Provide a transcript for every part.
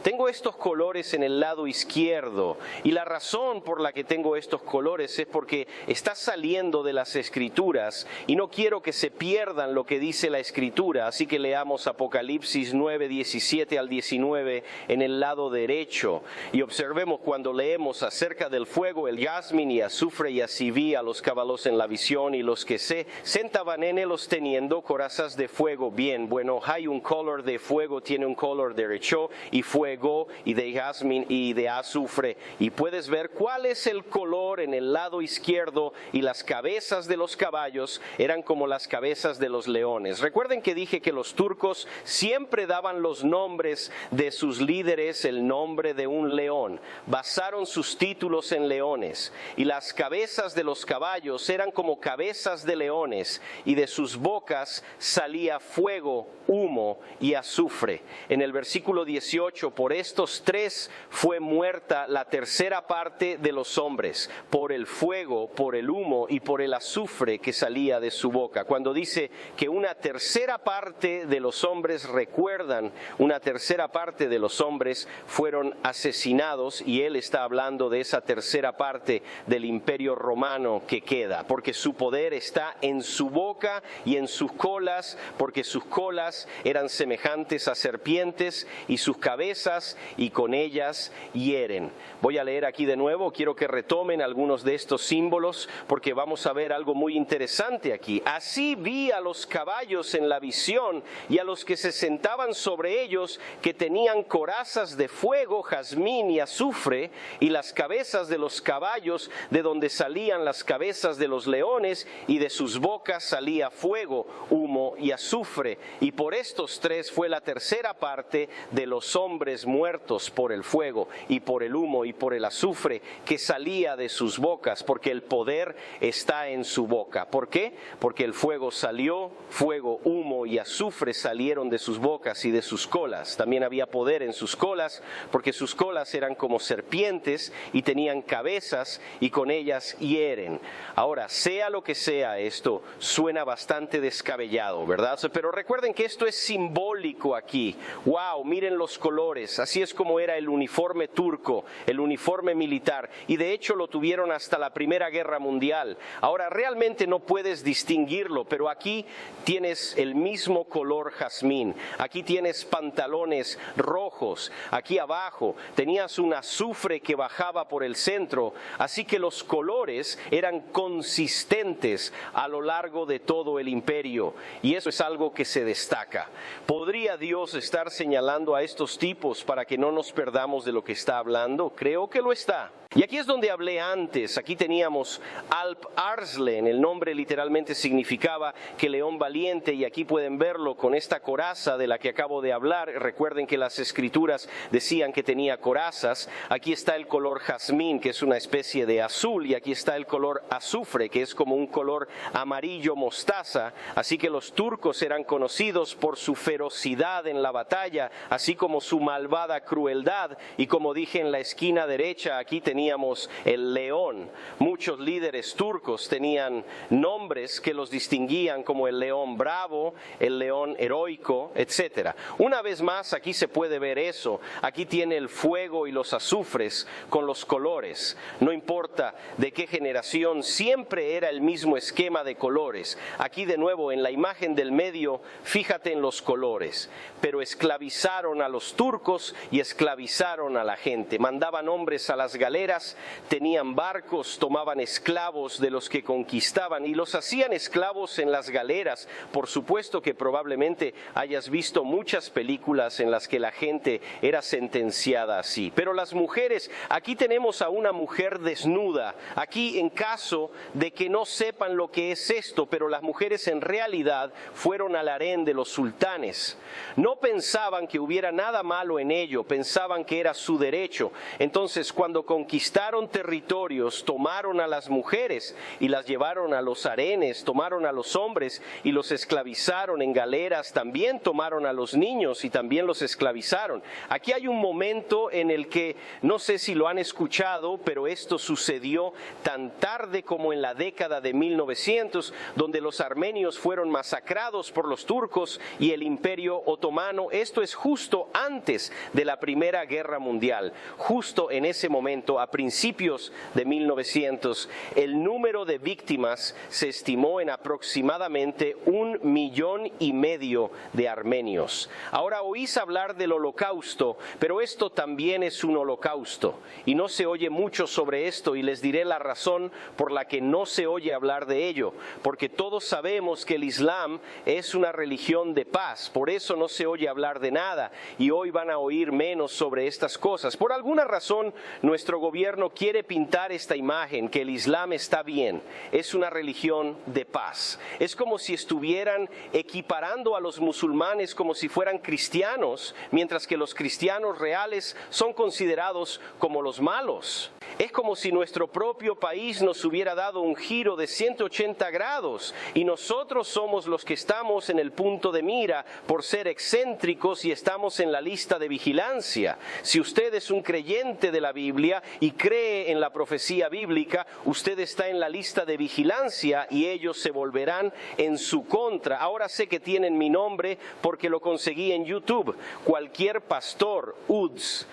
tengo estos colores en el lado izquierdo, y la razón por la que tengo estos colores es porque está saliendo de las Escrituras y no quiero que se pierdan lo que dice la Escritura, así que leamos Apocalipsis 9, 17 al 19 en el lado derecho y observemos cuando leemos acerca del fuego, el jazmín y azufre, y así vi a los caballos en la visión y los que se sentaban en ellos teniendo corazas de fuego. Bien, bueno, hay un color de fuego, tiene un color derecho y fuego y de jazmín y de azufre, y puedes ver cuál es el color en el lado izquierdo, y las cabezas de los caballos eran como las cabezas de los leones. Recuerden que dije que los turcos siempre daban los nombres de sus líderes, el nombre de un león, basaron sus títulos en leones, y las cabezas de los caballos eran como cabezas de leones, y de sus bocas salía fuego, humo y azufre. En el versículo 18, por estos tres fue muerta la tercera parte de los hombres, por el fuego, por el humo y por el azufre que salía de su boca. Cuando dice que una tercera parte de los hombres, recuerdan, una tercera parte de los hombres fueron asesinados, y él está hablando de esa tercera parte del imperio romano que queda, porque su poder está en su boca y en sus colas, porque sus colas eran semejantes a serpientes y sus cabezas, y con ellas hieren. Voy a leer aquí de nuevo, quiero que retomen algunos de estos símbolos porque vamos a ver algo muy interesante aquí. Así vi a los caballos en la visión y a los que se sentaban sobre ellos, que tenían corazas de fuego, jazmín y azufre, y las cabezas de los caballos de donde salían las cabezas de los leones, y de sus bocas salía fuego, humo y azufre. Y por estos tres fue la tercera parte de los hombres muertos por el fuego y por el humo y por el azufre que salía de sus bocas, porque el poder está en su boca. ¿Por qué? Porque el fuego salió, fuego, humo y azufre salieron de sus bocas y de sus colas. También había poder en sus colas, porque sus colas eran como serpientes y tenían cabezas, y con ellas hieren. Ahora, sea lo que sea, esto suena bastante descabellado, ¿verdad? Pero recuerden que esto es simbólico aquí. ¡Wow! Miren los colores. Así es como era el uniforme turco, el uniforme militar. Y de hecho lo tuvieron hasta la Primera Guerra Mundial. Ahora, realmente no puedes distinguirlo, pero aquí tienes el mismo color jazmín. Aquí tienes pantalones rojos. Aquí abajo tenías un azufre que bajaba por el centro. Así que los colores eran consistentes a lo largo de todo el imperio. Y eso es algo que se destaca. ¿Podría Dios estar señalando a estos tipos para que no nos perdamos de lo que está hablando? Creo que lo está. Y aquí es donde hablé antes. Aquí teníamos Alp Arslan, el nombre literalmente significaba que león valiente, y aquí pueden verlo con esta coraza de la que acabo de hablar. Recuerden que las escrituras decían que tenía corazas. Aquí está el color jazmín, que es una especie de azul, y aquí está el color azufre, que es como un color amarillo mostaza. Así que los turcos eran conocidos por su ferocidad en la batalla, así como su malvada crueldad. Y como dije en la esquina derecha, aquí teníamos el león. Muchos líderes turcos tenían nombres que los distinguían, como el león bravo, el león heroico, etc. Una vez más, aquí se puede ver eso. Aquí tiene el fuego y los azufres con los colores. No importa de qué generación, siempre era el mismo esquema de colores. Aquí de nuevo en la imagen del medio, fíjate en los colores. Pero esclavizaron a los turcos y esclavizaron a la gente. Mandaban hombres a las galeras, tenían barcos, tomaban esclavos de los que conquistaban y los hacían esclavos en las galeras. Por supuesto que probablemente hayas visto muchas películas en las que la gente era sentenciada así. Pero las mujeres, aquí tenemos a una mujer desnuda. Aquí, en caso de que no sepan lo que es esto, pero las mujeres en realidad fueron al harén de los sultanes. No pensaban que hubiera nada malo en ello, pensaban que era su derecho. Entonces, cuando conquistaban conquistaron territorios, tomaron a las mujeres y las llevaron a los harenes, tomaron a los hombres y los esclavizaron en galeras, también tomaron a los niños y también los esclavizaron. Aquí hay un momento en el que, no sé si lo han escuchado, pero esto sucedió tan tarde como en la década de 1900, donde los armenios fueron masacrados por los turcos y el Imperio Otomano. Esto es justo antes de la Primera Guerra Mundial. Justo en ese momento, a principios de 1900, el número de víctimas se estimó en aproximadamente 1,5 millones de armenios. Ahora oís hablar del Holocausto, pero esto también es un holocausto. Y no se oye mucho sobre esto, y les diré la razón por la que no se oye hablar de ello. Porque todos sabemos que el Islam es una religión de paz, por eso no se oye hablar de nada, y hoy van a oír menos sobre estas cosas. Por alguna razón, nuestro gobierno quiere pintar esta imagen, que el Islam está bien, es una religión de paz. Es como si estuvieran equiparando a los musulmanes como si fueran cristianos, mientras que los cristianos reales son considerados como los malos. Es como si nuestro propio país nos hubiera dado un giro de 180 grados y nosotros somos los que estamos en el punto de mira por ser excéntricos y estamos en la lista de vigilancia. Si usted es un creyente de la Biblia y cree en la profecía bíblica, usted está en la lista de vigilancia y ellos se volverán en su contra. Ahora sé que tienen mi nombre porque lo conseguí en YouTube. Cualquier pastor, UDS,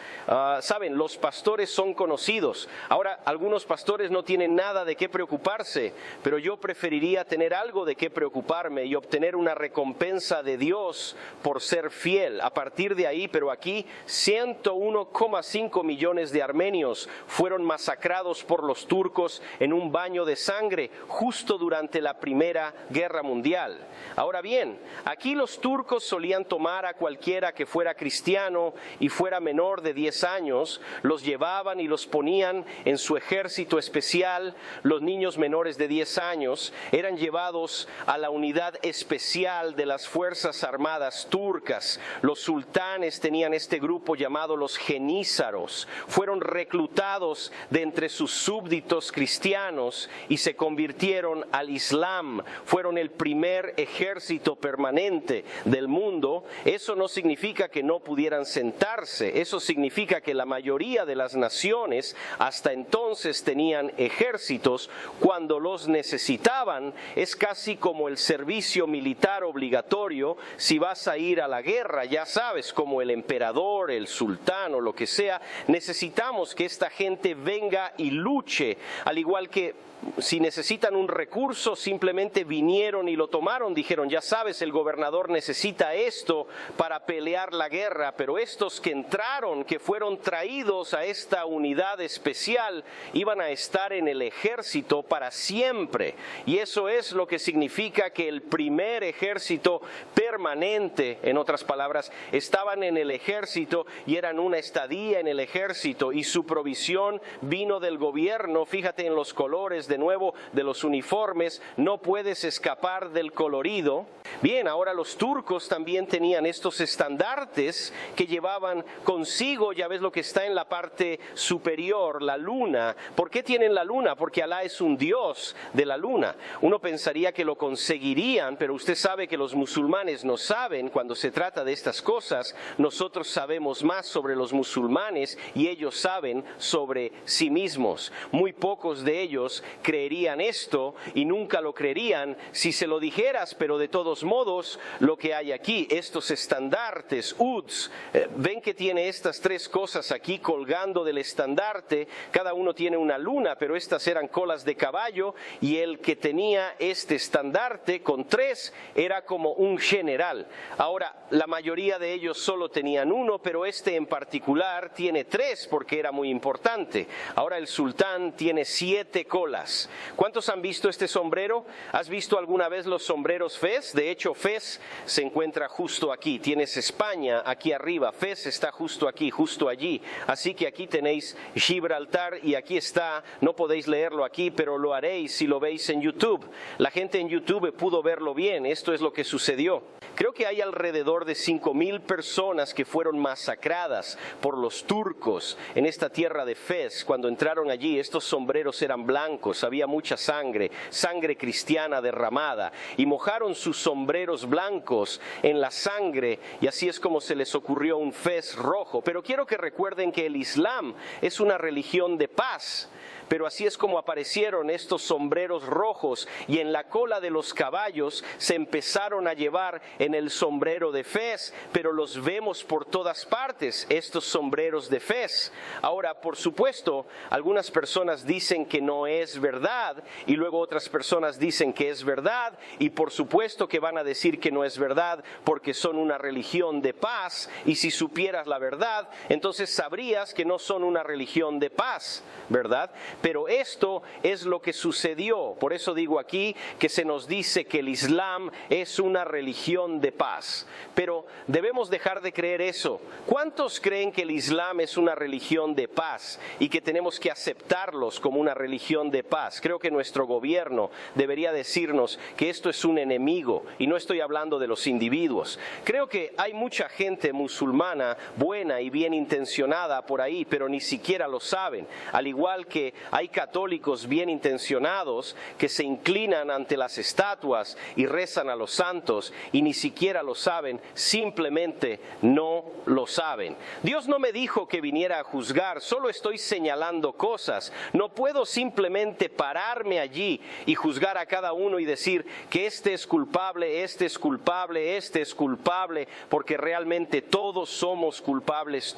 saben, los pastores son conocidos. Ahora, algunos pastores no tienen nada de qué preocuparse, pero yo preferiría tener algo de qué preocuparme y obtener una recompensa de Dios por ser fiel. A partir de ahí, pero aquí, 101,5 millones de armenios fueron masacrados por los turcos en un baño de sangre justo durante la Primera Guerra Mundial. Ahora bien, aquí los turcos solían tomar a cualquiera que fuera cristiano y fuera menor de 10 años, los llevaban y los ponían en su ejército especial. Los niños menores de 10 años eran llevados a la unidad especial de las Fuerzas Armadas turcas. Los sultanes tenían este grupo llamado los genízaros. Fueron reclutados de entre sus súbditos cristianos y se convirtieron al Islam. Fueron el primer ejército permanente del mundo. Eso no significa que no pudieran sentarse. Eso significa que la mayoría de las naciones hasta entonces tenían ejércitos cuando los necesitaban. Es casi como el servicio militar obligatorio. Si vas a ir a la guerra, ya sabes, como el emperador, el sultán o lo que sea, necesitamos que esta gente venga y luche, al igual que si necesitan un recurso, simplemente vinieron y lo tomaron, dijeron, ya sabes, el gobernador necesita esto para pelear la guerra, pero estos que entraron, que fueron traídos a esta unidad especial, iban a estar en el ejército para siempre. Y eso es lo que significa que el primer ejército permanente, en otras palabras, estaban en el ejército y eran una estadía en el ejército, y su provisión vino del gobierno. Fíjate en los colores de nuevo de los uniformes, no puedes escapar del colorido. Bien, ahora los turcos también tenían estos estandartes que llevaban consigo, ya ves lo que está en la parte superior, la luna. ¿Por qué tienen la luna? Porque Alá es un dios de la luna. Uno pensaría que lo conseguirían, pero usted sabe que los musulmanes no saben cuando se trata de estas cosas. Nosotros sabemos más sobre los musulmanes y ellos saben sobre sí mismos. Muy pocos de ellos creerían esto y nunca lo creerían si se lo dijeras, pero de todos modos, lo que hay aquí, estos estandartes, UDS, ven que tiene estas tres cosas aquí colgando del estandarte. Cada uno tiene una luna, pero estas eran colas de caballo, y el que tenía este estandarte con tres era como un general. Ahora, la mayoría de ellos solo tenían uno, pero este en particular tiene tres porque era muy importante. Ahora el sultán tiene 7 colas. ¿Cuántos han visto este sombrero? ¿Has visto alguna vez los sombreros Fez? De hecho, Fez se encuentra justo aquí. Tienes España aquí arriba. Fez está justo aquí, justo allí. Así que aquí tenéis Gibraltar y aquí está. No podéis leerlo aquí, pero lo haréis si lo veis en YouTube. La gente en YouTube pudo verlo bien. Esto es lo que sucedió. Creo que hay alrededor de 5,000 personas que fueron masacradas por los turcos en esta tierra de de Fez, cuando entraron allí, estos sombreros eran blancos, había mucha sangre, sangre cristiana derramada, y mojaron sus sombreros blancos en la sangre, y así es como se les ocurrió un fez rojo. Pero quiero que recuerden que el Islam es una religión de paz. Pero así es como aparecieron estos sombreros rojos, y en la cola de los caballos se empezaron a llevar en el sombrero de Fez, pero los vemos por todas partes, estos sombreros de Fez. Ahora, por supuesto, algunas personas dicen que no es verdad, y luego otras personas dicen que es verdad, y por supuesto que van a decir que no es verdad porque son una religión de paz, y si supieras la verdad, entonces sabrías que no son una religión de paz, ¿verdad? Pero esto es lo que sucedió. Por eso digo aquí que se nos dice que el Islam es una religión de paz. Pero debemos dejar de creer eso. ¿Cuántos creen que el Islam es una religión de paz y que tenemos que aceptarlos como una religión de paz? Creo que nuestro gobierno debería decirnos que esto es un enemigo, y no estoy hablando de los individuos. Creo que hay mucha gente musulmana buena y bien intencionada por ahí, pero ni siquiera lo saben. Al igual que hay católicos bien intencionados que se inclinan ante las estatuas y rezan a los santos y ni siquiera lo saben, simplemente no lo saben. Dios no me dijo que viniera a juzgar, solo estoy señalando cosas. No puedo simplemente pararme allí y juzgar a cada uno y decir que este es culpable, este es culpable, este es culpable, porque realmente todos somos culpables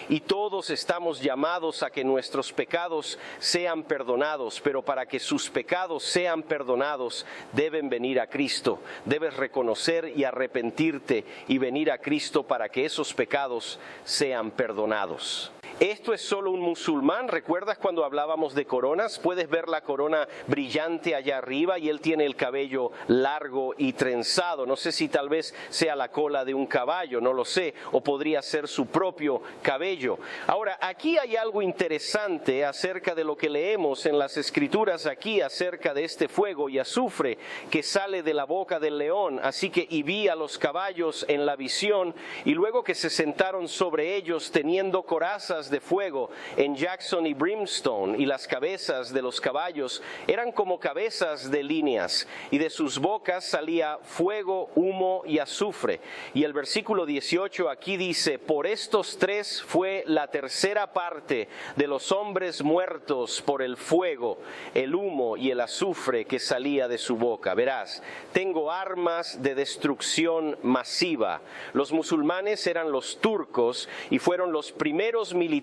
y todos estamos llamados a que nuestros pecados sean perdonados, pero para que sus pecados sean perdonados deben venir a Cristo. Debes reconocer y arrepentirte y venir a Cristo para que esos pecados sean perdonados. Esto es solo un musulmán. ¿Recuerdas cuando hablábamos de coronas? Puedes ver la corona brillante allá arriba y él tiene el cabello largo y trenzado. No sé si tal vez sea la cola de un caballo, no lo sé, o podría ser su propio cabello. Ahora, aquí hay algo interesante acerca de lo que leemos en las Escrituras aquí acerca de este fuego y azufre que sale de la boca del león. Así que y vi a los caballos en la visión, y luego que se sentaron sobre ellos teniendo corazas de fuego en Jackson y Brimstone, y las cabezas de los caballos eran como cabezas de líneas, y de sus bocas salía fuego, humo y azufre. Y el versículo 18 aquí dice: por estos tres fue la tercera parte de los hombres muertos por el fuego, el humo y el azufre que salía de su boca. Verás, tengo armas de destrucción masiva. Los musulmanes eran los turcos y fueron los primeros militares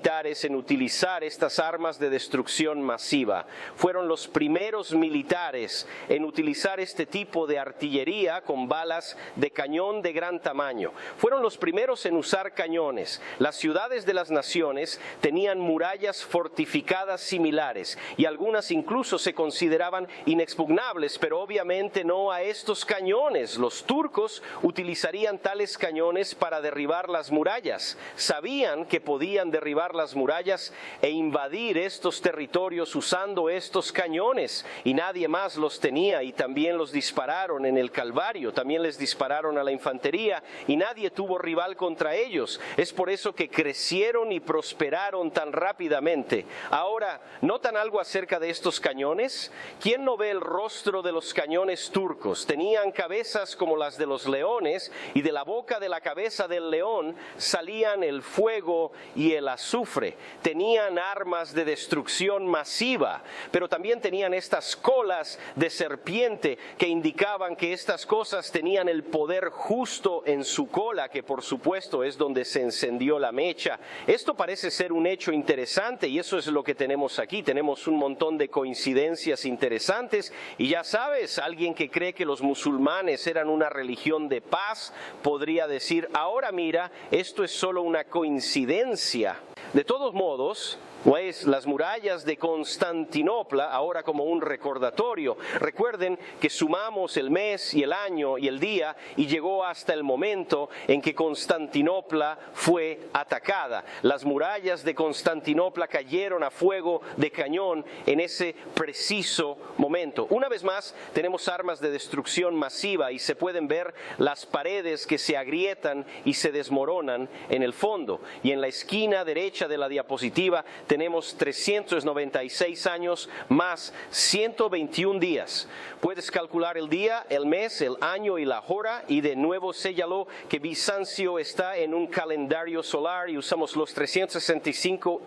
en utilizar estas armas de destrucción masiva. Fueron los primeros militares en utilizar este tipo de artillería con balas de cañón de gran tamaño. Fueron los primeros en usar cañones. Las ciudades de las naciones tenían murallas fortificadas similares, y algunas incluso se consideraban inexpugnables, pero obviamente no a estos cañones. Los turcos utilizarían tales cañones para derribar las murallas. Sabían que podían derribar las murallas e invadir estos territorios usando estos cañones, y nadie más los tenía, y también los dispararon en el Calvario, también les dispararon a la infantería y nadie tuvo rival contra ellos. Es por eso que crecieron y prosperaron tan rápidamente. Ahora, ¿notan algo acerca de estos cañones? ¿Quién no ve el rostro de los cañones turcos? Tenían cabezas como las de los leones, y de la boca de la cabeza del león salían el fuego y el azufre. Tenían armas de destrucción masiva, pero también tenían estas colas de serpiente que indicaban que estas cosas tenían el poder justo en su cola, que por supuesto es donde se encendió la mecha. Esto parece ser un hecho interesante, y eso es lo que tenemos aquí. Tenemos un montón de coincidencias interesantes, y ya sabes, alguien que cree que los musulmanes eran una religión de paz podría decir: ahora mira, esto es solo una coincidencia. De todos modos, Pues las murallas de Constantinopla, ahora como un recordatorio. Recuerden que sumamos el mes y el año y el día y llegó hasta el momento en que Constantinopla fue atacada. Las murallas de Constantinopla cayeron a fuego de cañón en ese preciso momento. Una vez más, tenemos armas de destrucción masiva y se pueden ver las paredes que se agrietan y se desmoronan en el fondo. Y en la esquina derecha de la diapositiva tenemos 396 años más 121 días. Puedes calcular el día, el mes, el año y la hora, y de nuevo séllalo que Bizancio está en un calendario solar y usamos los 365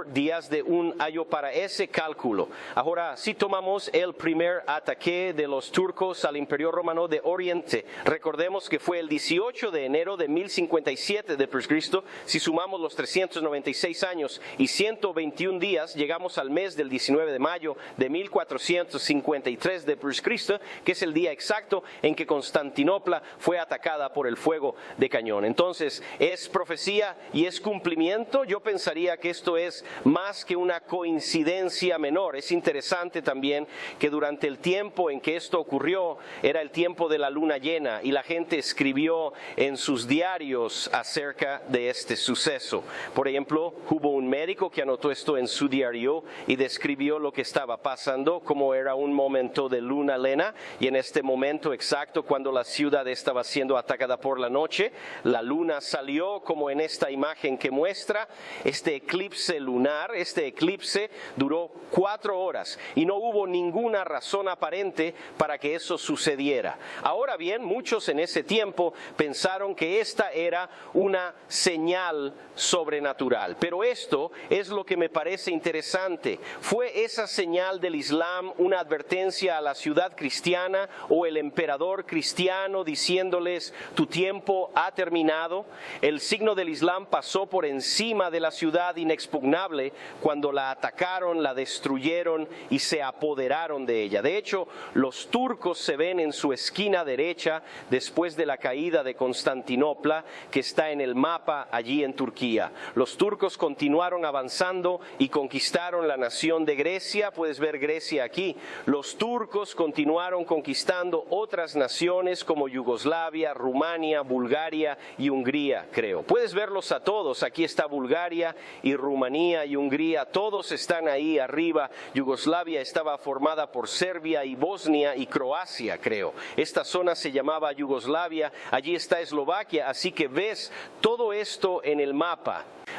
días de un año para ese cálculo. Ahora, si tomamos el primer ataque de los turcos al Imperio Romano de Oriente, recordemos que fue el 18 de enero de 1057 d.C. Si sumamos los 396 años y 121 días, llegamos al mes del 19 de mayo de 1453 d.C., que es el día exacto en que Constantinopla fue atacada por el fuego de cañón. Entonces, ¿es profecía y es cumplimiento? Yo pensaría que esto es más que una coincidencia menor. Es interesante también que durante el tiempo en que esto ocurrió, era el tiempo de la luna llena, y la gente escribió en sus diarios acerca de este suceso. Por ejemplo, hubo un médico que anotó esto en su diario y describió lo que estaba pasando, como era un momento de luna llena, y en este momento exacto, cuando la ciudad estaba siendo atacada por la noche, la luna salió como en esta imagen que muestra este eclipse lunar. Este eclipse duró 4 horas y no hubo ninguna razón aparente para que eso sucediera. Ahora bien, muchos en ese tiempo pensaron que esta era una señal sobrenatural, pero esto es lo que me parece interesante. ¿Fue esa señal del Islam una advertencia a la ciudad cristiana o el emperador cristiano diciéndoles tu tiempo ha terminado? El signo del Islam pasó por encima de la ciudad inexpugnable cuando la atacaron, la destruyeron y se apoderaron de ella. De hecho, los turcos se ven en su esquina derecha después de la caída de Constantinopla, que está en el mapa allí en Turquía. Los turcos continuaron avanzando y conquistaron la nación de Grecia. Puedes ver Grecia aquí. Los turcos continuaron conquistando otras naciones como Yugoslavia, Rumania, Bulgaria y Hungría, creo. Puedes verlos a todos. Aquí está Bulgaria y Rumanía y Hungría. Todos están ahí arriba. Yugoslavia estaba formada por Serbia y Bosnia y Croacia, creo. Esta zona se llamaba Yugoslavia. Allí está Eslovaquia. Así que ves todo esto en el mapa.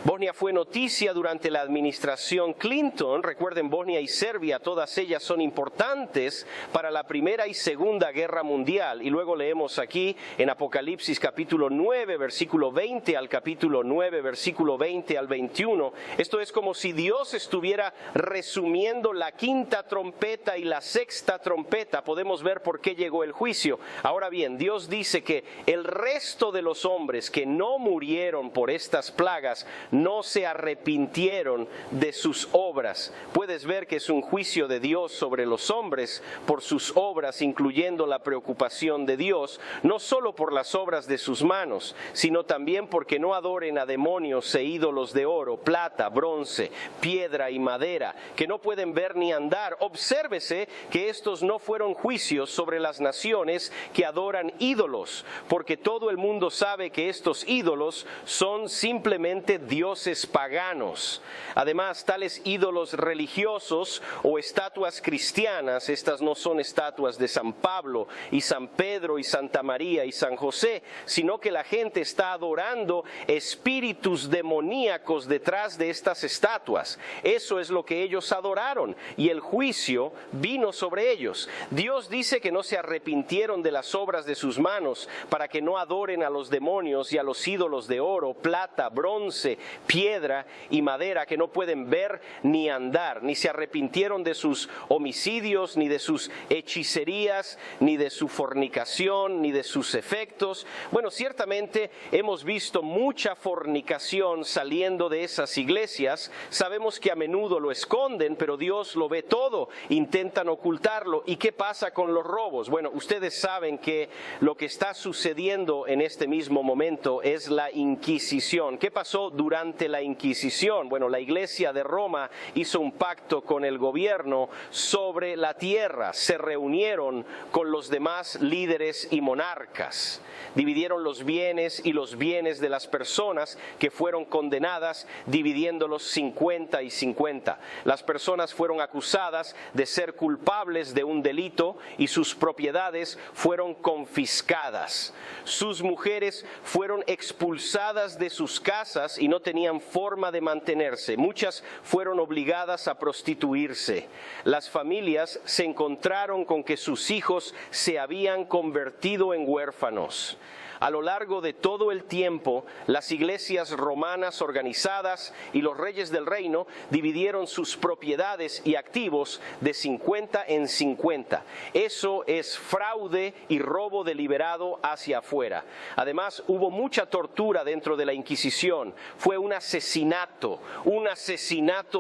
Bosnia fue noticia durante la administración Clinton. Recuerden, Bosnia y Serbia, todas ellas son importantes para la Primera y Segunda Guerra Mundial. Y luego leemos aquí en Apocalipsis capítulo 9, versículo 20 al capítulo 9, versículo 20 al 21. Esto es como si Dios estuviera resumiendo la quinta trompeta y la sexta trompeta. Podemos ver por qué llegó el juicio. Ahora bien, Dios dice que el resto de los hombres que no murieron por estas plagas no se arrepintieron de sus obras. Puedes ver que es un juicio de Dios sobre los hombres por sus obras, incluyendo la preocupación de Dios, no solo por las obras de sus manos, sino también porque no adoren a demonios e ídolos de oro, plata, bronce, piedra y madera, que no pueden ver ni andar. Obsérvese que estos no fueron juicios sobre las naciones que adoran ídolos, porque todo el mundo sabe que estos ídolos son simplemente dioses paganos. Además, tales ídolos religiosos o estatuas cristianas, estas no son estatuas de San Pablo y San Pedro y Santa María y San José, sino que la gente está adorando espíritus demoníacos detrás de estas estatuas. Eso es lo que ellos adoraron y el juicio vino sobre ellos. Dios dice que no se arrepintieron de las obras de sus manos para que no adoren a los demonios y a los ídolos de oro, plata, bronce, piedra y madera que no pueden ver ni andar, ni se arrepintieron de sus homicidios, ni de sus hechicerías, ni de su fornicación, ni de sus efectos. Bueno, ciertamente hemos visto mucha fornicación saliendo de esas iglesias. Sabemos que a menudo lo esconden, pero Dios lo ve todo, intentan ocultarlo. ¿Y qué pasa con los robos? Bueno, ustedes saben que lo que está sucediendo en este mismo momento es la Inquisición. ¿Qué pasó durante durante la Inquisición. Bueno, la Iglesia de Roma hizo un pacto con el gobierno sobre la tierra. Se reunieron con los demás líderes y monarcas. Dividieron los bienes y los bienes de las personas que fueron condenadas, dividiéndolos 50 y 50. Las personas fueron acusadas de ser culpables de un delito y sus propiedades fueron confiscadas. Sus mujeres fueron expulsadas de sus casas y no tenían forma de mantenerse. Muchas fueron obligadas a prostituirse. Las familias se encontraron con que sus hijos se habían convertido en huérfanos. A lo largo de todo el tiempo, las iglesias romanas organizadas y los reyes del reino dividieron sus propiedades y activos de 50 en 50. Eso es fraude y robo deliberado hacia afuera. Además, hubo mucha tortura dentro de la Inquisición. Fue un asesinato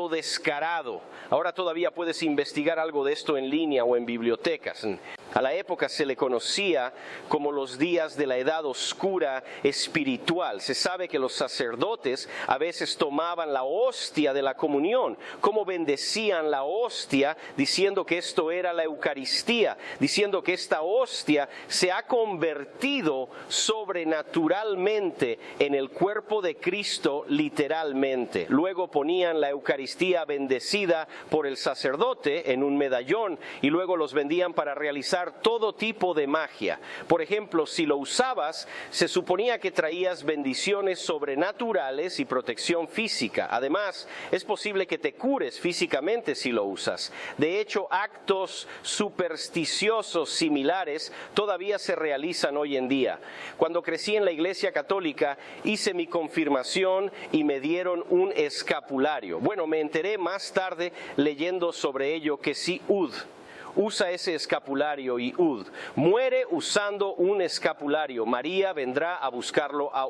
descarado. Ahora todavía puedes investigar algo de esto en línea o en bibliotecas. A la época se le conocía como los días de la edad oscura espiritual. Se sabe que los sacerdotes a veces tomaban la hostia de la comunión, como bendecían la hostia, diciendo que esto era la Eucaristía, diciendo que esta hostia se ha convertido sobrenaturalmente en el cuerpo de Cristo literalmente. Luego ponían la Eucaristía bendecida por el sacerdote en un medallón y luego los vendían para realizar todo tipo de magia. Por ejemplo, si lo usabas, se suponía que traías bendiciones sobrenaturales y protección física. Además, es posible que te cures físicamente si lo usas. De hecho, actos supersticiosos similares todavía se realizan hoy en día. Cuando crecí en la Iglesia Católica, hice mi confirmación y me dieron un escapulario. Bueno, me enteré más tarde leyendo sobre ello que si usa ese escapulario y muere usando un escapulario, María vendrá a buscarlo a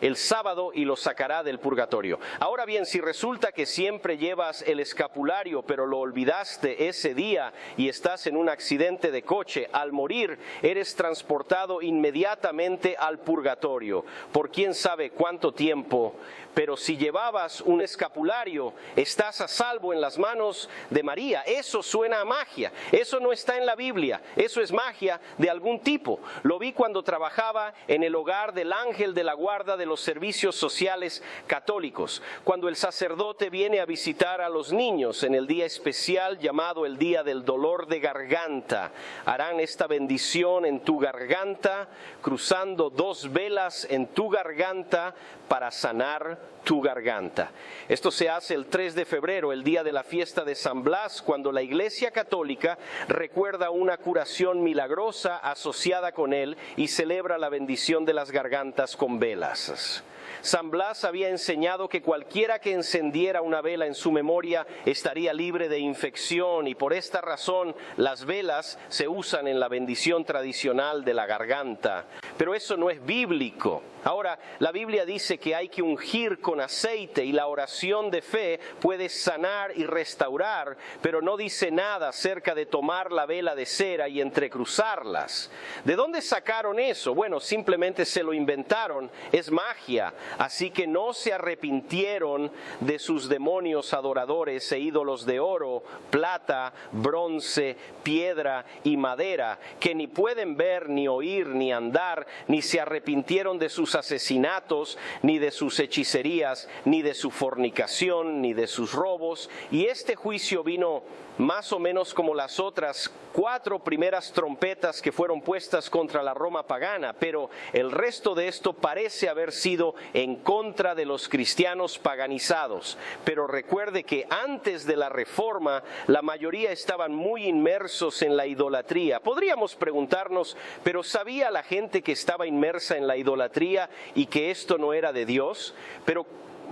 el sábado y lo sacará del purgatorio. Ahora bien, si resulta que siempre llevas el escapulario pero lo olvidaste ese día y estás en un accidente de coche, al morir eres transportado inmediatamente al purgatorio por quién sabe cuánto tiempo. Pero si llevabas un escapulario, estás a salvo en las manos de María. Eso suena a magia. Eso no está en la Biblia. Eso es magia de algún tipo. Lo vi cuando trabajaba en el hogar del ángel de la guarda de los servicios sociales católicos. Cuando el sacerdote viene a visitar a los niños en el día especial llamado el día del dolor de garganta. Harán esta bendición en tu garganta, cruzando 2 velas en tu garganta para sanar tu garganta. Esto se hace el 3 de febrero, el día de la fiesta de San Blas, cuando la Iglesia Católica recuerda una curación milagrosa asociada con él y celebra la bendición de las gargantas con velas. San Blas había enseñado que cualquiera que encendiera una vela en su memoria estaría libre de infección y por esta razón las velas se usan en la bendición tradicional de la garganta. Pero eso no es bíblico. Ahora, la Biblia dice que hay que ungir con aceite y la oración de fe puede sanar y restaurar, pero no dice nada acerca de tomar la vela de cera y entrecruzarlas. ¿De dónde sacaron eso? Bueno, simplemente se lo inventaron. Es magia. Así que no se arrepintieron de sus demonios adoradores e ídolos de oro, plata, bronce, piedra y madera, que ni pueden ver, ni oír, ni andar, ni se arrepintieron de sus asesinatos, ni de sus hechicerías, ni de su fornicación, ni de sus robos. Y este juicio vino más o menos como las otras 4 primeras trompetas que fueron puestas contra la Roma pagana, pero el resto de esto parece haber sido en contra de los cristianos paganizados. Pero recuerde que antes de la Reforma, la mayoría estaban muy inmersos en la idolatría. Podríamos preguntarnos, ¿pero sabía la gente que estaba inmersa en la idolatría y que esto no era de Dios? Pero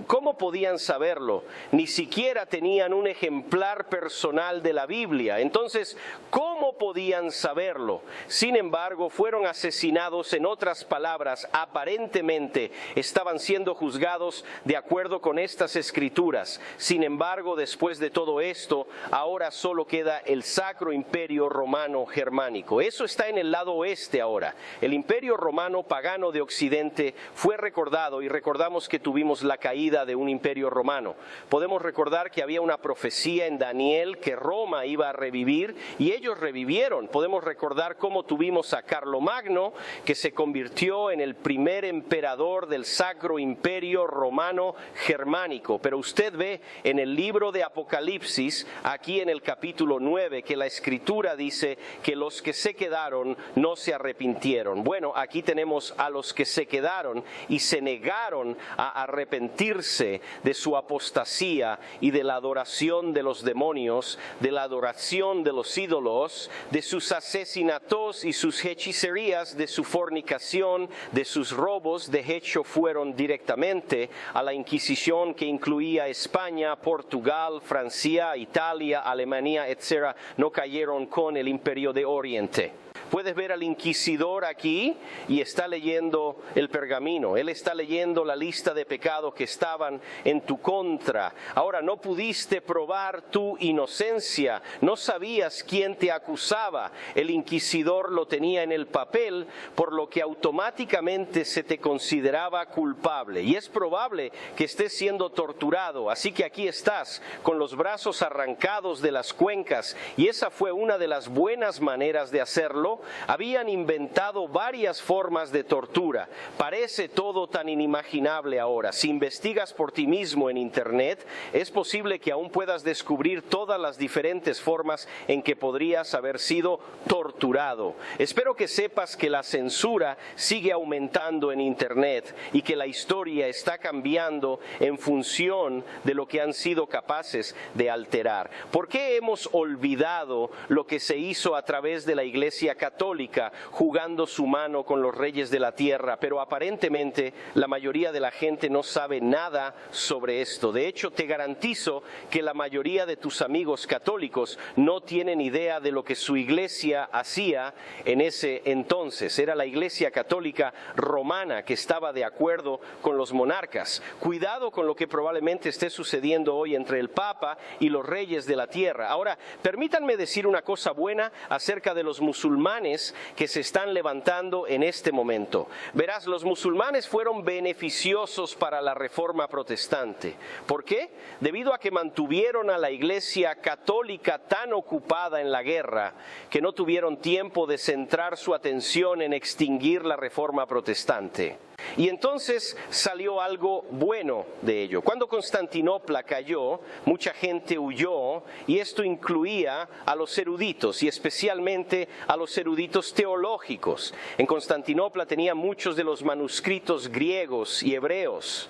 ¿cómo podían saberlo? Ni siquiera tenían un ejemplar personal de la Biblia. Entonces, ¿cómo podían saberlo. Sin embargo, fueron asesinados. En otras palabras, aparentemente estaban siendo juzgados de acuerdo con estas escrituras. Sin embargo, después de todo esto, ahora solo queda el Sacro Imperio Romano Germánico. Eso está en el lado oeste ahora. El Imperio Romano pagano de Occidente fue recordado, y recordamos que tuvimos la caída de un imperio romano. Podemos recordar que había una profecía en Daniel que Roma iba a revivir, y ellos revivieron. Podemos recordar cómo tuvimos a Carlomagno, que se convirtió en el primer emperador del Sacro Imperio Romano Germánico. Pero usted ve en el libro de Apocalipsis, aquí en el capítulo 9, que la Escritura dice que los que se quedaron no se arrepintieron. Bueno, aquí tenemos a los que se quedaron y se negaron a arrepentirse de su apostasía y de la adoración de los demonios, de la adoración de los ídolos, de sus asesinatos y sus hechicerías, de su fornicación, de sus robos. De hecho, fueron directamente a la Inquisición, que incluía España, Portugal, Francia, Italia, Alemania, etc. No cayeron con el Imperio de Oriente. Puedes ver al inquisidor aquí y está leyendo el pergamino. Él está leyendo la lista de pecados que estaban en tu contra. Ahora, no pudiste probar tu inocencia. No sabías quién te acusaba. El inquisidor lo tenía en el papel, por lo que automáticamente se te consideraba culpable. Y es probable que estés siendo torturado. Así que aquí estás, con los brazos arrancados de las cuencas. Y esa fue una de las buenas maneras de hacerlo. Habían inventado varias formas de tortura. Parece todo tan inimaginable ahora. Si investigas por ti mismo en Internet, es posible que aún puedas descubrir todas las diferentes formas en que podrías haber sido torturado. Espero que sepas que la censura sigue aumentando en Internet y que la historia está cambiando en función de lo que han sido capaces de alterar. ¿Por qué hemos olvidado lo que se hizo a través de la Iglesia Católica, jugando su mano con los reyes de la tierra? Pero aparentemente la mayoría de la gente no sabe nada sobre esto. De hecho, te garantizo que la mayoría de tus amigos católicos no tienen idea de lo que su iglesia hacía en ese entonces. Era la Iglesia Católica Romana que estaba de acuerdo con los monarcas. Cuidado con lo que probablemente esté sucediendo hoy entre el Papa y los reyes de la tierra. Ahora, permítanme decir una cosa buena acerca de los musulmanes que se están levantando en este momento. Verás, los musulmanes fueron beneficiosos para la Reforma Protestante. ¿Por qué? Debido a que mantuvieron a la Iglesia Católica tan ocupada en la guerra que no tuvieron tiempo de centrar su atención en extinguir la Reforma Protestante. Y entonces salió algo bueno de ello. Cuando Constantinopla cayó, mucha gente huyó, y esto incluía a los eruditos, y especialmente a los eruditos teológicos. En Constantinopla tenía muchos de los manuscritos griegos y hebreos.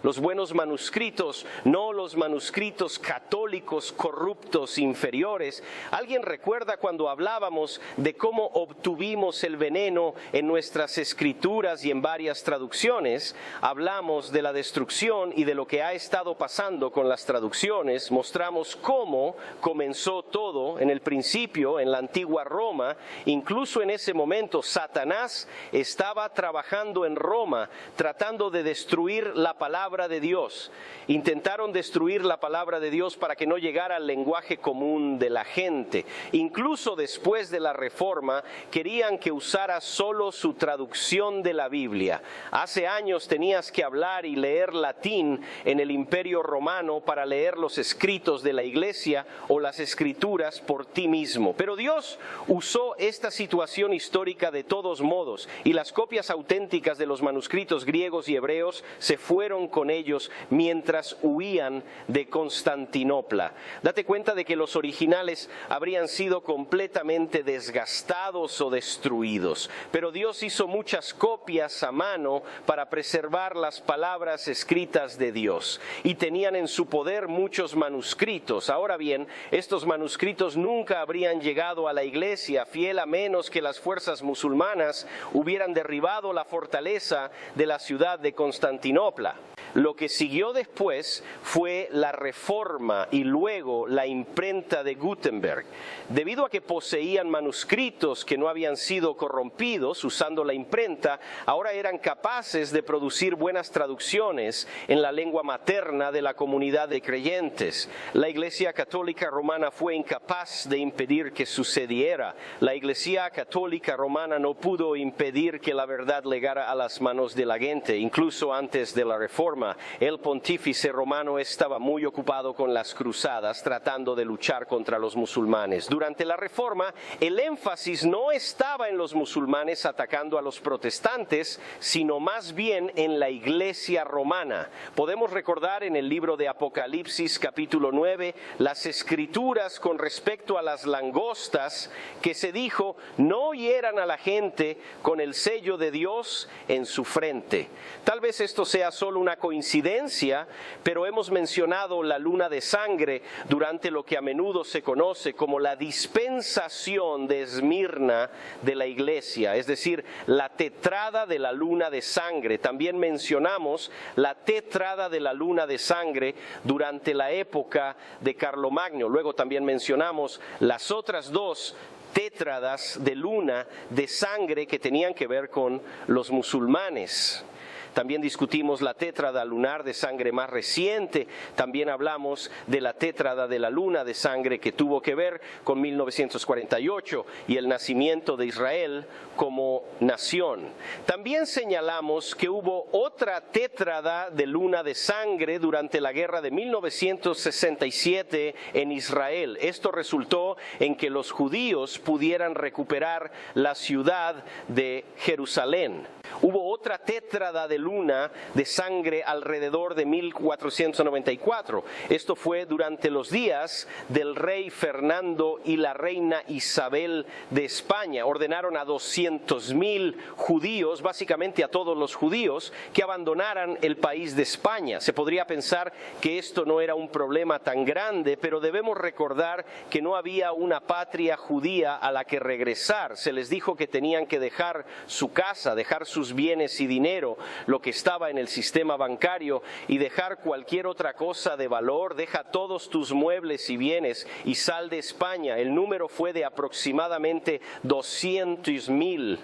Los buenos manuscritos, no los manuscritos católicos corruptos inferiores. ¿Alguien recuerda cuando hablábamos de cómo obtuvimos el veneno en nuestras escrituras y en varias traducciones? Hablamos de la destrucción y de lo que ha estado pasando con las traducciones. Mostramos cómo comenzó todo en el principio en la antigua Roma. Incluso en ese momento Satanás estaba trabajando en Roma, tratando de destruir la palabra de Dios. Intentaron destruir la palabra de Dios para que no llegara al lenguaje común de la gente. Incluso después de la Reforma, querían que usara solo su traducción de la Biblia. Hace años tenías que hablar y leer latín en el Imperio Romano para leer los escritos de la Iglesia o las Escrituras por ti mismo. Pero Dios usó esta situación histórica de todos modos, y las copias auténticas de los manuscritos griegos y hebreos se fueron con ellos mientras huían de Constantinopla. Date cuenta de que los originales habrían sido completamente desgastados o destruidos, pero Dios hizo muchas copias a mano para preservar las palabras escritas de Dios, y tenían en su poder muchos manuscritos. Ahora bien, estos manuscritos nunca habrían llegado a la iglesia fiel a menos que las fuerzas musulmanas hubieran derribado la fortaleza de la ciudad de Constantinopla. Lo que siguió después fue la Reforma y luego la imprenta de Gutenberg. Debido a que poseían manuscritos que no habían sido corrompidos usando la imprenta, ahora eran capaces de producir buenas traducciones en la lengua materna de la comunidad de creyentes. La Iglesia Católica Romana fue incapaz de impedir que sucediera. La Iglesia Católica Romana no pudo impedir que la verdad llegara a las manos de la gente, incluso antes de la Reforma. El pontífice romano estaba muy ocupado con las cruzadas, tratando de luchar contra los musulmanes. Durante la Reforma, el énfasis no estaba en los musulmanes atacando a los protestantes, sino más bien en la Iglesia romana. Podemos recordar en el libro de Apocalipsis, capítulo 9, las escrituras con respecto a las langostas, que se dijo, no hieran a la gente con el sello de Dios en su frente. Tal vez esto sea solo una coincidencia, pero hemos mencionado la luna de sangre durante lo que a menudo se conoce como la dispensación de Esmirna de la iglesia, es decir, la tetrada de la luna de sangre. También mencionamos la tetrada de la luna de sangre durante la época de Carlomagno. Luego también mencionamos las otras dos tétradas de luna de sangre que tenían que ver con los musulmanes. También discutimos la tétrada lunar de sangre más reciente. También hablamos de la tétrada de la luna de sangre que tuvo que ver con 1948 y el nacimiento de Israel como nación. También señalamos que hubo otra tétrada de luna de sangre durante la guerra de 1967 en Israel. Esto resultó en que los judíos pudieran recuperar la ciudad de Jerusalén. Hubo otra tétrada de luna de sangre alrededor de 1494. Esto fue durante los días del rey Fernando y la reina Isabel de España. Ordenaron a 200,000 judíos, básicamente a todos los judíos, que abandonaran el país de España. Se podría pensar que esto no era un problema tan grande, pero debemos recordar que no había una patria judía a la que regresar. Se les dijo que tenían que dejar su casa, dejar sus bienes y dinero, lo que estaba en el sistema bancario, y dejar cualquier otra cosa de valor. Deja todos tus muebles y bienes y sal de España. El número fue de aproximadamente 200,000.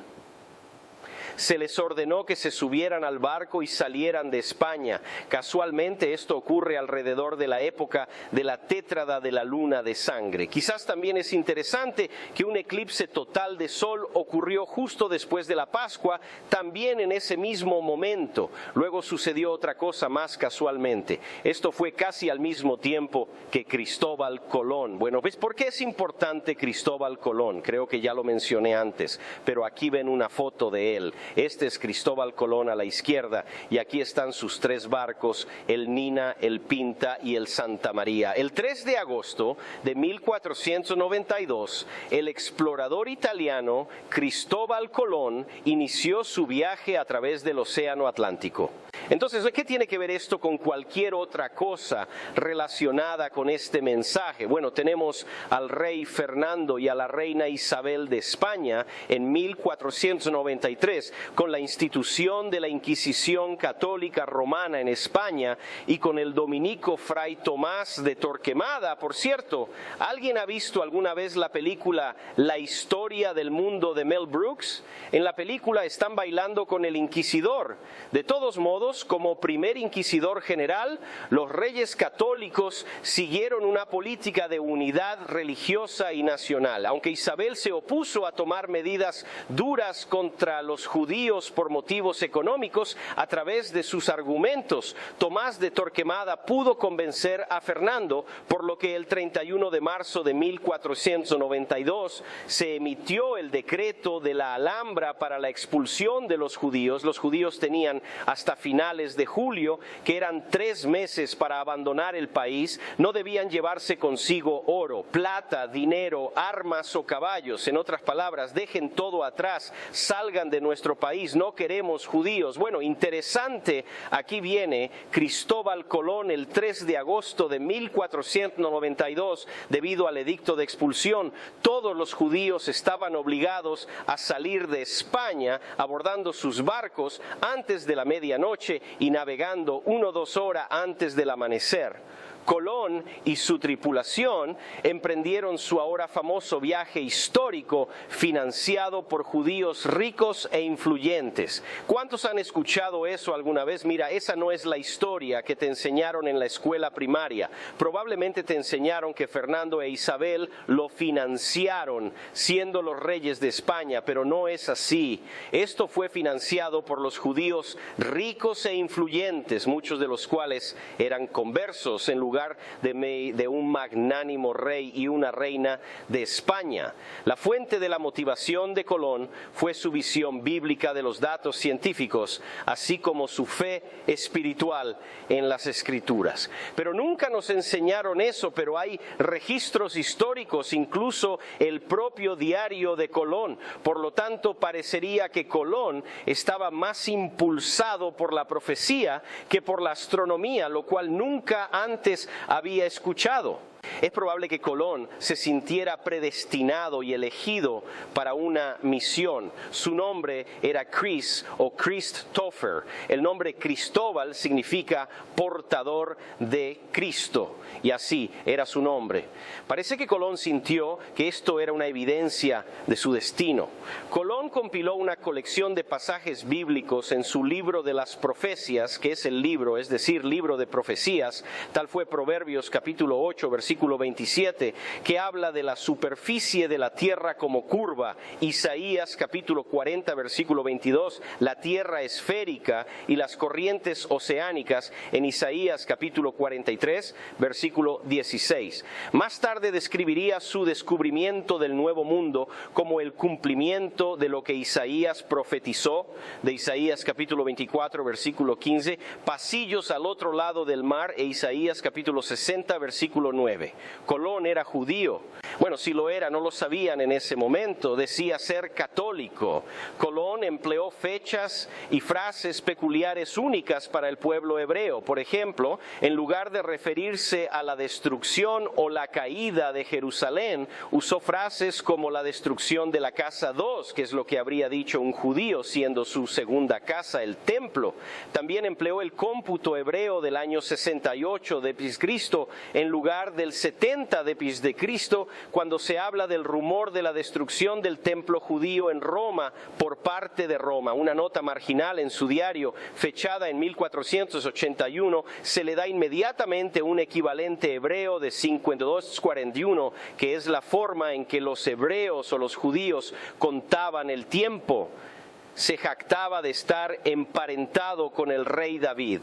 Se les ordenó que se subieran al barco y salieran de España. Casualmente esto ocurre alrededor de la época de la tétrada de la luna de sangre. Quizás también es interesante que un eclipse total de sol ocurrió justo después de la Pascua, también en ese mismo momento. Luego sucedió otra cosa más casualmente. Esto fue casi al mismo tiempo que Cristóbal Colón. Bueno, pues ¿por qué es importante Cristóbal Colón? Creo que ya lo mencioné antes, pero aquí ven una foto de él. Este es Cristóbal Colón a la izquierda y aquí están sus tres barcos, el Nina, el Pinta y el Santa María. El 3 de agosto de 1492, el explorador italiano Cristóbal Colón inició su viaje a través del Océano Atlántico. Entonces, ¿qué tiene que ver esto con cualquier otra cosa relacionada con este mensaje? Bueno, tenemos al rey Fernando y a la reina Isabel de España en 1493, con la institución de la Inquisición Católica Romana en España y con el dominico Fray Tomás de Torquemada. Por cierto, ¿alguien ha visto alguna vez la película La historia del mundo de Mel Brooks? En la película están bailando con el inquisidor. De todos modos, como primer inquisidor general, los reyes católicos siguieron una política de unidad religiosa y nacional. Aunque Isabel se opuso a tomar medidas duras contra los judíos por motivos económicos, a través de sus argumentos, Tomás de Torquemada pudo convencer a Fernando, por lo que el 31 de marzo de 1492 se emitió el decreto de la Alhambra para la expulsión de los judíos. Los judíos tenían hasta finales de julio, que eran 3 meses para abandonar el país. No debían llevarse consigo oro, plata, dinero, armas o caballos. En otras palabras, dejen todo atrás, salgan de nuestro país, no queremos judíos. Bueno, interesante, aquí viene Cristóbal Colón el 3 de agosto de 1492, debido al edicto de expulsión. Todos los judíos estaban obligados a salir de España abordando sus barcos antes de la medianoche, noche y navegando 1 o 2 horas antes del amanecer. Colón y su tripulación emprendieron su ahora famoso viaje histórico financiado por judíos ricos e influyentes. ¿Cuántos han escuchado eso alguna vez? Mira, esa no es la historia que te enseñaron en la escuela primaria. Probablemente te enseñaron que Fernando e Isabel lo financiaron siendo los reyes de España, pero no es así. Esto fue financiado por los judíos ricos e influyentes, muchos de los cuales eran conversos en lugar de un magnánimo rey y una reina de España. La fuente de la motivación de Colón fue su visión bíblica de los datos científicos, así como su fe espiritual en las Escrituras. Pero nunca nos enseñaron eso, pero hay registros históricos, incluso el propio diario de Colón. Por lo tanto, parecería que Colón estaba más impulsado por la profecía que por la astronomía, lo cual nunca antes había escuchado. Es probable que Colón se sintiera predestinado y elegido para una misión. Su nombre era Chris o Christopher. El nombre Cristóbal significa portador de Cristo, y así era su nombre. Parece que Colón sintió que esto era una evidencia de su destino. Colón compiló una colección de pasajes bíblicos en su libro de las profecías, que es el libro, es decir, libro de profecías. Tal fue Proverbios capítulo 8, versículo 27, que habla de la superficie de la tierra como curva. Isaías capítulo 40, versículo 22, la tierra esférica y las corrientes oceánicas, en Isaías capítulo 43, versículo 16. Más tarde describiría su descubrimiento del nuevo mundo como el cumplimiento de lo que Isaías profetizó, de Isaías capítulo 24, versículo 15, pasillos al otro lado del mar, e Isaías capítulo 60, versículo 9. Colón era judío. Bueno, si lo era, no lo sabían en ese momento. Decía ser católico. Colón empleó fechas y frases peculiares únicas para el pueblo hebreo. Por ejemplo, en lugar de referirse a la destrucción o la caída de Jerusalén, usó frases como la destrucción de la casa 2, que es lo que habría dicho un judío, siendo su segunda casa el templo. También empleó el cómputo hebreo del año 68 de Cristo en lugar del 70 de Cristo, cuando se habla del rumor de la destrucción del templo judío en Roma por parte de Roma. Una nota marginal en su diario, fechada en 1481, se le da inmediatamente un equivalente hebreo de 5241, que es la forma en que los hebreos o los judíos contaban el tiempo. Se jactaba de estar emparentado con el rey David.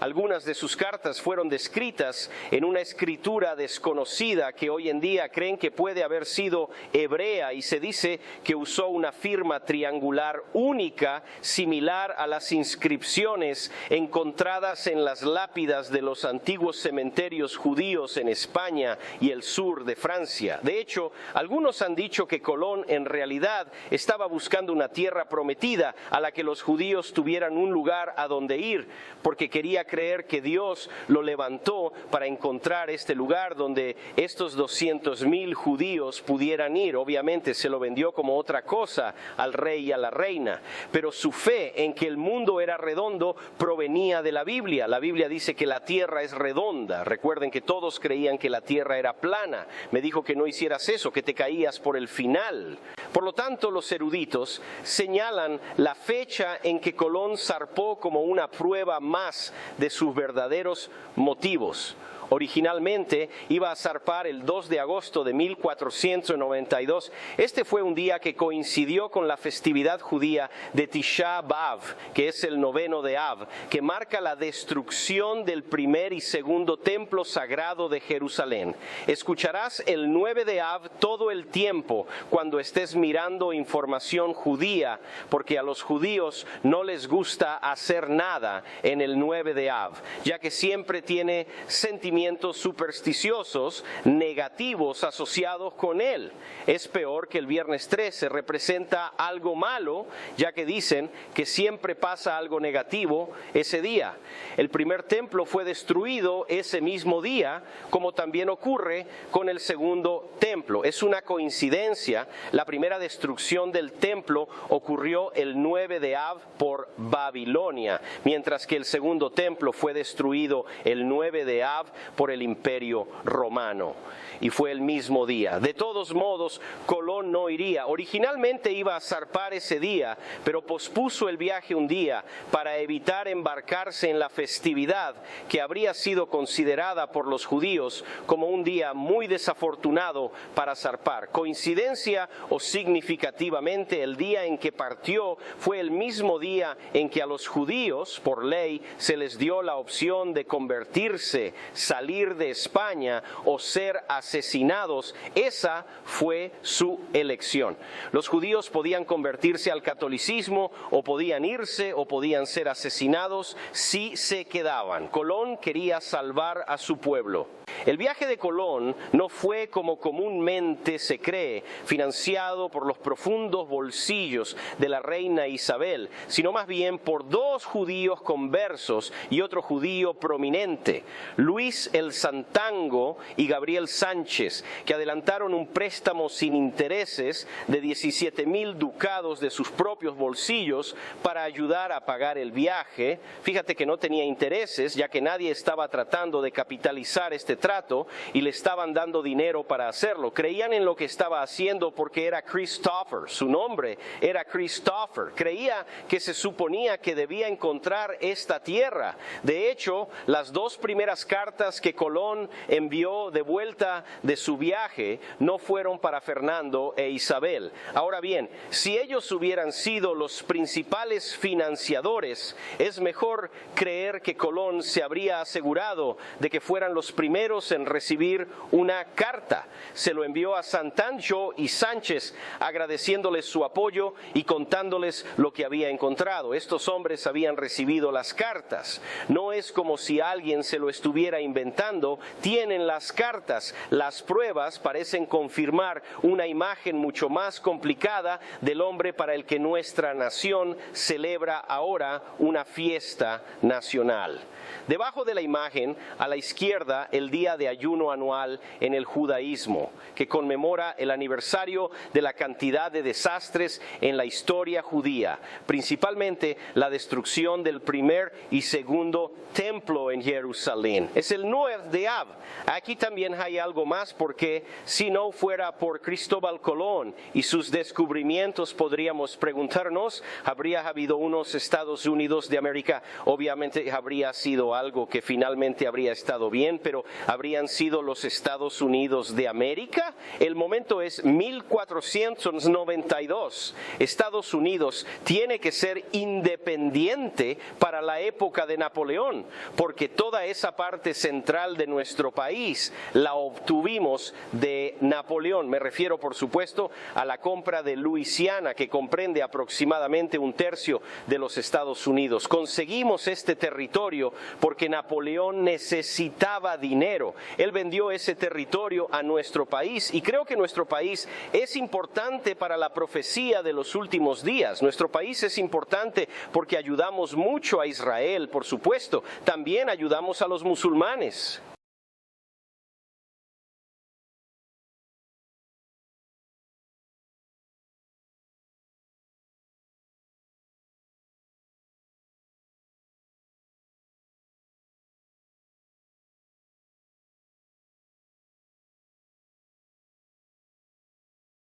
Algunas de sus cartas fueron descritas en una escritura desconocida que hoy en día creen que puede haber sido hebrea, y se dice que usó una firma triangular única, similar a las inscripciones encontradas en las lápidas de los antiguos cementerios judíos en España y el sur de Francia. De hecho, algunos han dicho que Colón en realidad estaba buscando una tierra prometida a la que los judíos tuvieran un lugar a donde ir, porque quería creer que Dios lo levantó para encontrar este lugar donde estos 200,000 judíos pudieran ir. Obviamente se lo vendió como otra cosa al rey y a la reina, pero su fe en que el mundo era redondo provenía de la Biblia. La Biblia dice que la tierra es redonda. Recuerden que todos creían que la tierra era plana. Me dijo que no hicieras eso, que te caías por el final. Por lo tanto, los eruditos señalan la fecha en que Colón zarpó como una prueba más de sus verdaderos motivos. Originalmente iba a zarpar el 2 de agosto de 1492. Este fue un día que coincidió con la festividad judía de Tisha B'Av, que es el 9º de Av, que marca la destrucción del primer y segundo templo sagrado de Jerusalén. Escucharás el 9 de Av todo el tiempo cuando estés mirando información judía, porque a los judíos no les gusta hacer nada en el 9 de Av, ya que siempre tiene sentimientos sentimientos supersticiosos negativos asociados con él. Es peor que el viernes 13, representa algo malo, ya que dicen que siempre pasa algo negativo ese día. El primer templo fue destruido ese mismo día, como también ocurre con el segundo templo. Es una coincidencia, la primera destrucción del templo ocurrió el 9 de Av por Babilonia, mientras que el segundo templo fue destruido el 9 de Av por el Imperio Romano. Y fue el mismo día. De todos modos, Colón no iría. Originalmente iba a zarpar ese día, pero pospuso el viaje un día para evitar embarcarse en la festividad que habría sido considerada por los judíos como un día muy desafortunado para zarpar. Coincidencia o significativamente, el día en que partió fue el mismo día en que a los judíos, por ley, se les dio la opción de convertirse, salir de España o ser asesinados. Esa fue su elección. Los judíos podían convertirse al catolicismo o podían irse o podían ser asesinados si se quedaban. Colón quería salvar a su pueblo. El viaje de Colón no fue, como comúnmente se cree, financiado por los profundos bolsillos de la reina Isabel, sino más bien por dos judíos conversos y otro judío prominente, Luis el Santango y Gabriel Sánchez, que adelantaron un préstamo sin intereses de 17,000 ducados de sus propios bolsillos para ayudar a pagar el viaje. Fíjate que no tenía intereses, ya que nadie estaba tratando de capitalizar este trato y le estaban dando dinero para hacerlo. Creían en lo que estaba haciendo porque era Christopher, su nombre era Christopher. Creía que se suponía que debía encontrar esta tierra. De hecho, las dos primeras cartas que Colón envió de vuelta de su viaje no fueron para Fernando e Isabel. Ahora bien, si ellos hubieran sido los principales financiadores, es mejor creer que Colón se habría asegurado de que fueran los primeros en recibir una carta. Se lo envió a Santancho y Sánchez agradeciéndoles su apoyo y contándoles lo que había encontrado. Estos hombres habían recibido las cartas. No es como si alguien se lo estuviera inventando. Tienen las cartas. Las pruebas parecen confirmar una imagen mucho más complicada del hombre para el que nuestra nación celebra ahora una fiesta nacional. Debajo de la imagen, a la izquierda, el día de ayuno anual en el judaísmo, que conmemora el aniversario de la cantidad de desastres en la historia judía, principalmente la destrucción del primer y segundo templo en Jerusalén. Es el 9 de Av. Aquí también hay algo más, porque si no fuera por Cristóbal Colón y sus descubrimientos, podríamos preguntarnos, ¿habría habido unos Estados Unidos de América? Obviamente habría sido algo que finalmente habría estado bien, pero ¿habrían sido los Estados Unidos de América? El momento es 1492. Estados Unidos tiene que ser independiente para la época de Napoleón, porque toda esa parte central de nuestro país la obtuvimos de Napoleón. Me refiero, por supuesto, a la compra de Luisiana, que comprende aproximadamente un tercio de los Estados Unidos. Conseguimos este territorio porque Napoleón necesitaba dinero. Él vendió ese territorio a nuestro país, y creo que nuestro país es importante para la profecía de los últimos días. Nuestro país es importante porque ayudamos mucho a Israel, por supuesto. También ayudamos a los musulmanes.